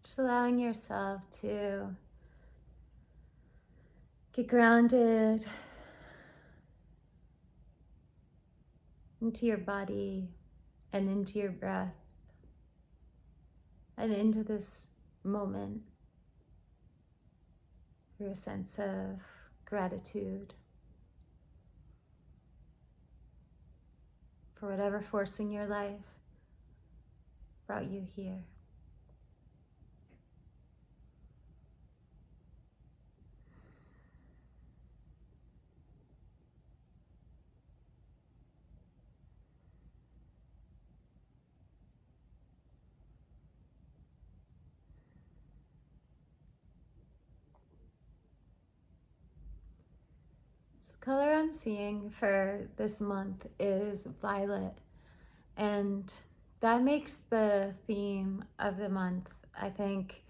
Just allowing yourself to get grounded into your body and into your breath and into this moment through a sense of gratitude for whatever force in your life brought you here. So the color I'm seeing for this month is violet, and that makes the theme of the month, I think,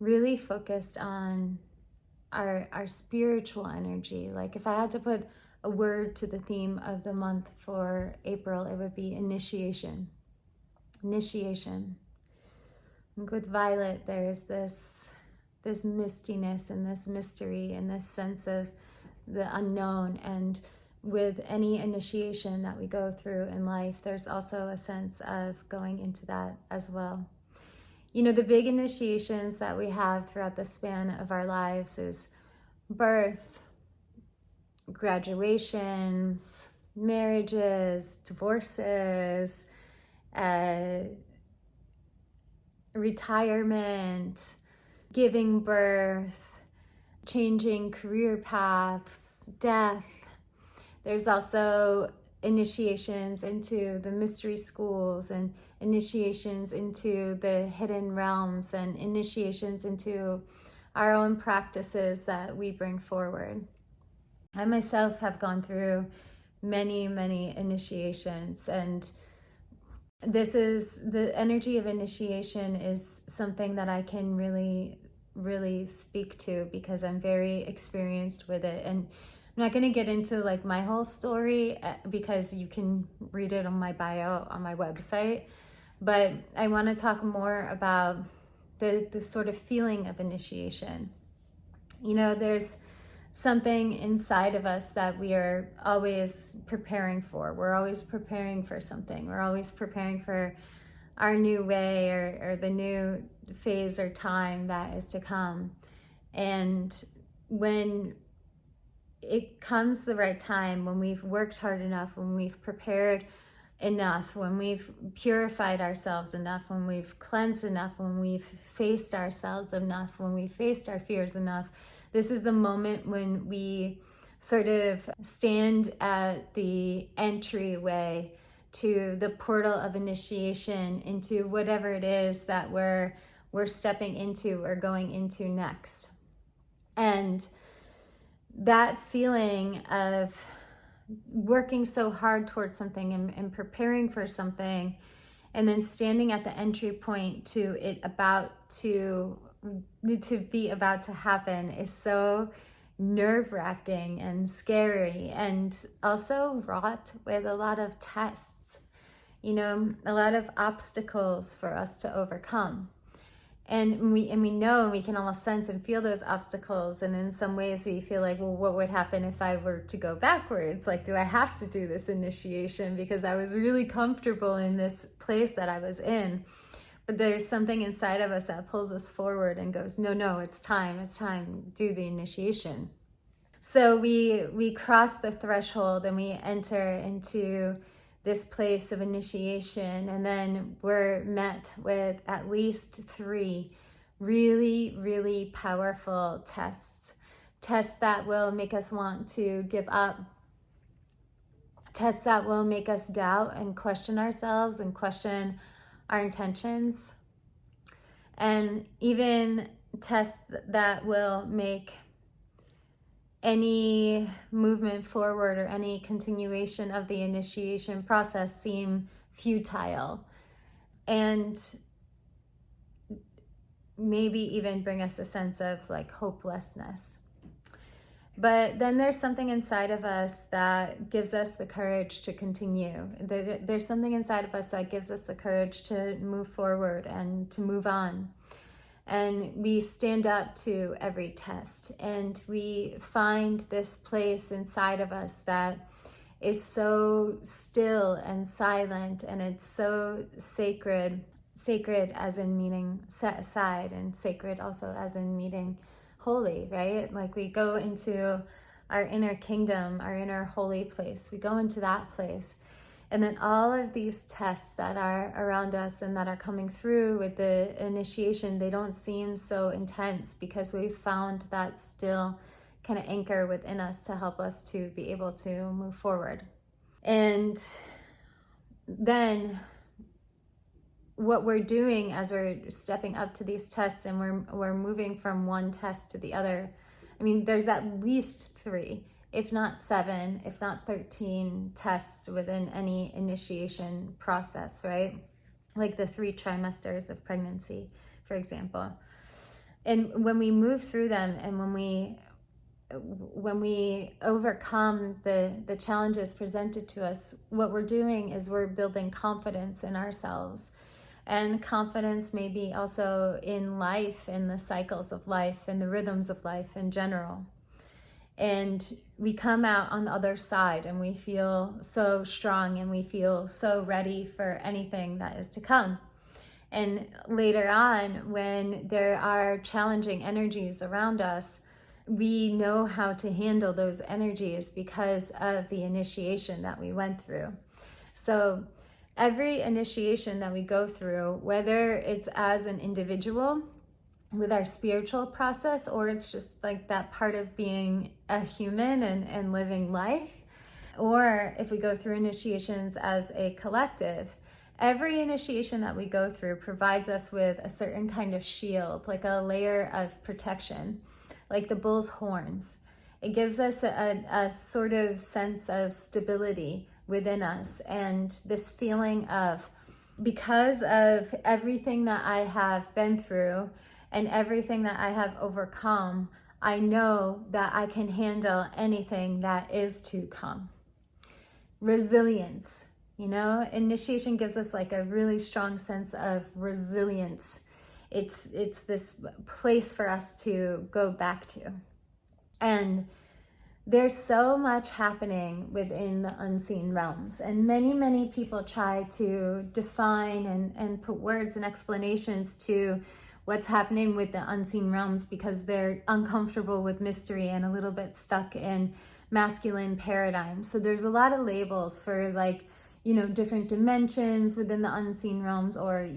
really focused on our spiritual energy. Like if I had to put a word to the theme of the month for April, it would be initiation. Initiation. I think with violet, there's this mistiness and this mystery and this sense of the unknown. And with any initiation that we go through in life, there's also a sense of going into that as well. You know, the big initiations that we have throughout the span of our lives is birth, graduations, marriages, divorces, retirement, giving birth, changing career paths, death. There's also initiations into the mystery schools and initiations into the hidden realms and initiations into our own practices that we bring forward. I myself have gone through many, many initiations, and the energy of initiation is something that I can really speak to because I'm very experienced with it. And I'm not going to get into like my whole story because you can read it on my bio on my website, but I want to talk more about the sort of feeling of initiation. You know, there's something inside of us that we are always preparing for. We're always preparing for something. We're always preparing for our new way or the new phase or time that is to come. And when it comes the right time, when we've worked hard enough, when we've prepared enough, when we've purified ourselves enough, when we've cleansed enough, when we've faced ourselves enough, when we've faced our fears enough, this is the moment when we sort of stand at the entryway to the portal of initiation into whatever it is that we're stepping into or going into next. And that feeling of working so hard towards something and preparing for something, and then standing at the entry point to it to be about to happen is so nerve-wracking and scary, and also wrought with a lot of tests, you know, a lot of obstacles for us to overcome. And we know, and we can almost sense and feel those obstacles. And in some ways we feel like, well, what would happen if I were to go backwards? Like, do I have to do this initiation because I was really comfortable in this place that I was in? But there's something inside of us that pulls us forward and goes, no, it's time, do the initiation. So we cross the threshold and we enter into this place of initiation, and then we're met with at least 3 really, really powerful tests that will make us want to give up, tests that will make us doubt and question ourselves and question our intentions, and even tests that will make any movement forward or any continuation of the initiation process seem futile, and maybe even bring us a sense of like hopelessness. But then there's something inside of us that gives us the courage to continue. There's something inside of us that gives us the courage to move forward and to move on. And we stand up to every test, and we find this place inside of us that is so still and silent, and it's so sacred. Sacred as in meaning set aside, and sacred also as in meaning holy, right? Like we go into our inner kingdom, our inner holy place. We go into that place. And then all of these tests that are around us and that are coming through with the initiation, they don't seem so intense because we've found that still kind of anchor within us to help us to be able to move forward. And then what we're doing as we're stepping up to these tests and we're moving from one test to the other, I mean, there's at least 3, if not 7, if not 13 tests within any initiation process, right? Like the 3 trimesters of pregnancy, for example. And when we move through them, and when we overcome the challenges presented to us, what we're doing is we're building confidence in ourselves. And confidence maybe also in life, in the cycles of life, and the rhythms of life in general. And we come out on the other side and we feel so strong, and we feel so ready for anything that is to come. And later on, when there are challenging energies around us, we know how to handle those energies because of the initiation that we went through. So every initiation that we go through, whether it's as an individual with our spiritual process, or it's just like that part of being a human and living life, or if we go through initiations as a collective, every initiation that we go through provides us with a certain kind of shield, like a layer of protection, like the bull's horns. It gives us a sort of sense of stability within us, and this feeling of, because of everything that I have been through and everything that I have overcome, I know that I can handle anything that is to come. Resilience, initiation gives us like a really strong sense of resilience. It's this place for us to go back to. And there's so much happening within the unseen realms, and many people try to define and put words and explanations to what's happening with the unseen realms because they're uncomfortable with mystery and a little bit stuck in masculine paradigms. So there's a lot of labels for different dimensions within the unseen realms, or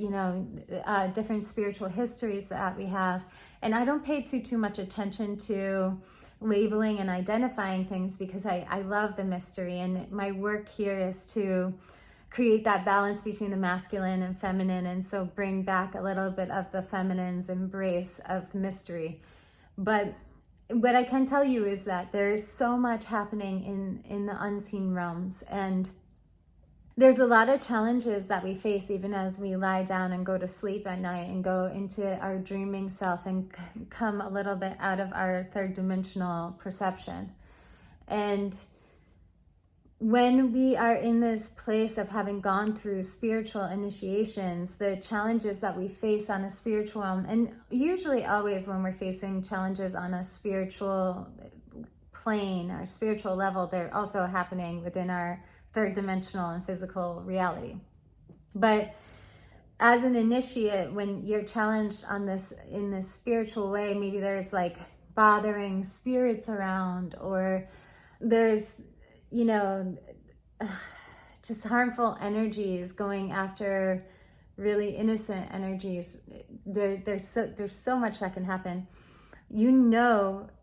different spiritual histories that we have. And I don't pay too much attention to labeling and identifying things because I love the mystery, and my work here is to create that balance between the masculine and feminine, and so bring back a little bit of the feminine's embrace of mystery. But what I can tell you is that there's so much happening in the unseen realms, and there's a lot of challenges that we face even as we lie down and go to sleep at night and go into our dreaming self and come a little bit out of our third dimensional perception. And when we are in this place of having gone through spiritual initiations, the challenges that we face on a spiritual realm, and usually always when we're facing challenges on a spiritual plane or spiritual level, they're also happening within our third dimensional and physical reality. But as an initiate, when you're challenged on this in this spiritual way, maybe there's like bothering spirits around, or there's just harmful energies going after really innocent energies. There's so much that can happen.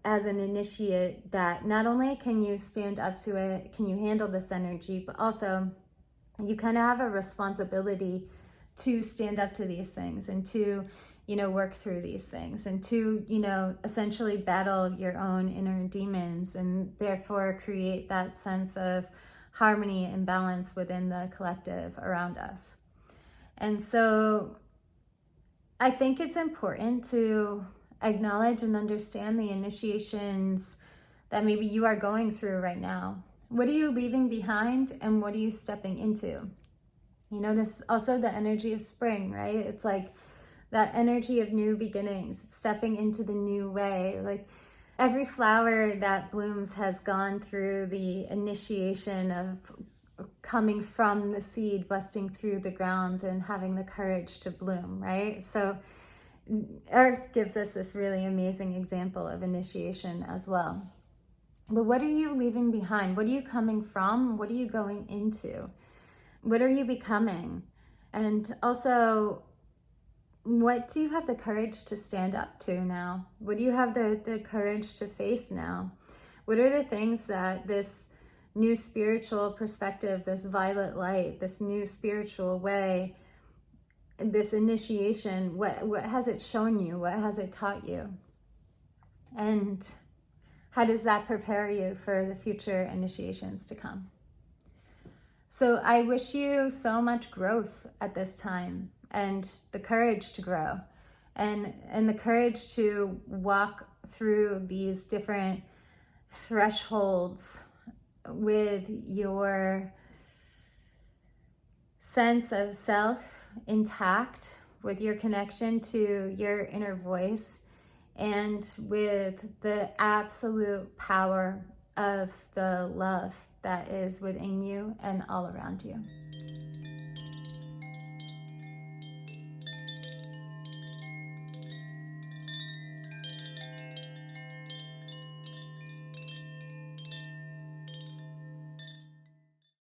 As an initiate that not only can you stand up to it, can you handle this energy, but also you kind of have a responsibility to stand up to these things and to, work through these things and to, essentially battle your own inner demons, and therefore create that sense of harmony and balance within the collective around us. And so I think it's important to acknowledge and understand the initiations that maybe you are going through right now. What are you leaving behind, and what are you stepping into? This is also the energy of spring, right? It's like that energy of new beginnings, stepping into the new way. Like every flower that blooms has gone through the initiation of coming from the seed, busting through the ground and having the courage to bloom, right? So Earth gives us this really amazing example of initiation as well. But what are you leaving behind? What are you coming from? What are you going into? What are you becoming? And also, what do you have the courage to stand up to now? What do you have the courage to face now? What are the things that this new spiritual perspective, this violet light, this new spiritual way, this initiation, what has it shown you? What has it taught you? And how does that prepare you for the future initiations to come? So I wish you so much growth at this time, and the courage to grow, and the courage to walk through these different thresholds with your sense of self intact, with your connection to your inner voice, and with the absolute power of the love that is within you and all around you.